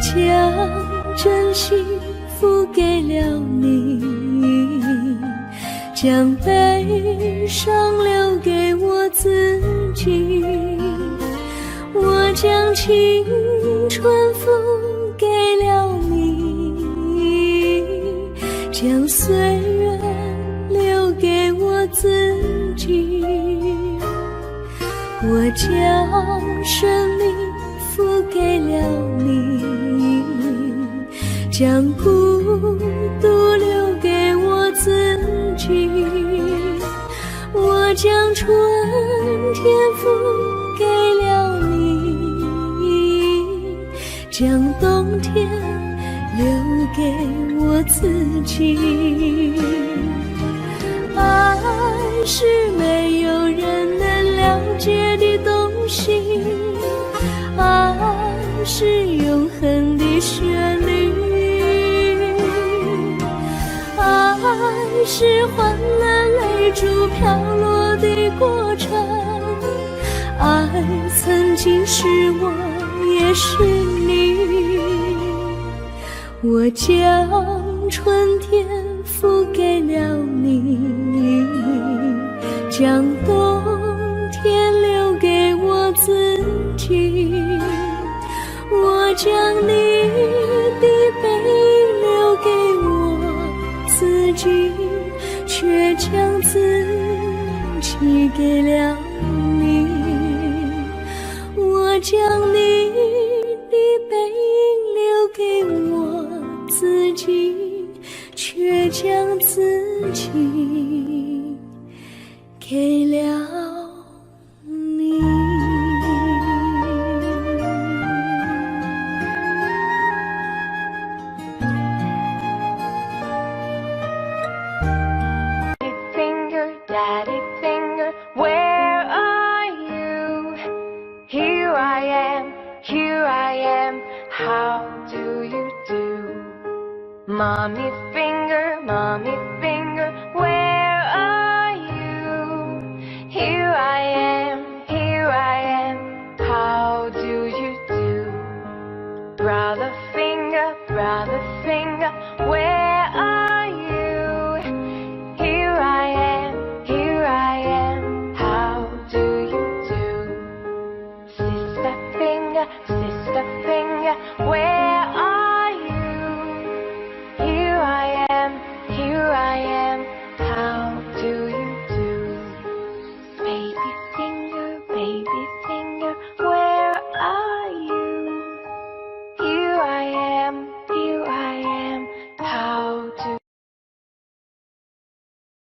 将真心付给了你，将悲伤留给我自己。我将青春付给了你，将岁月留给我自己。我将生命付给了你，将孤独留给我自己。我将春天付给了你，将冬天留给我自己。爱是没有人能了解的东西，爱是永恒的旋律，爱是换了泪珠飘落的过程，爱曾经是我也是你。我将春天付给了你，将冬天留给我自己。我将你的背影留给我自己，却将自己给了你。我将你的背影留给我自己，却将自己给了你。
Daddy finger, where are you? Here I am, how do you do? Mommy finger, where are you? Here I am, how do you do? Brother finger, where are you? Here I am, how do you do? Sister finger, where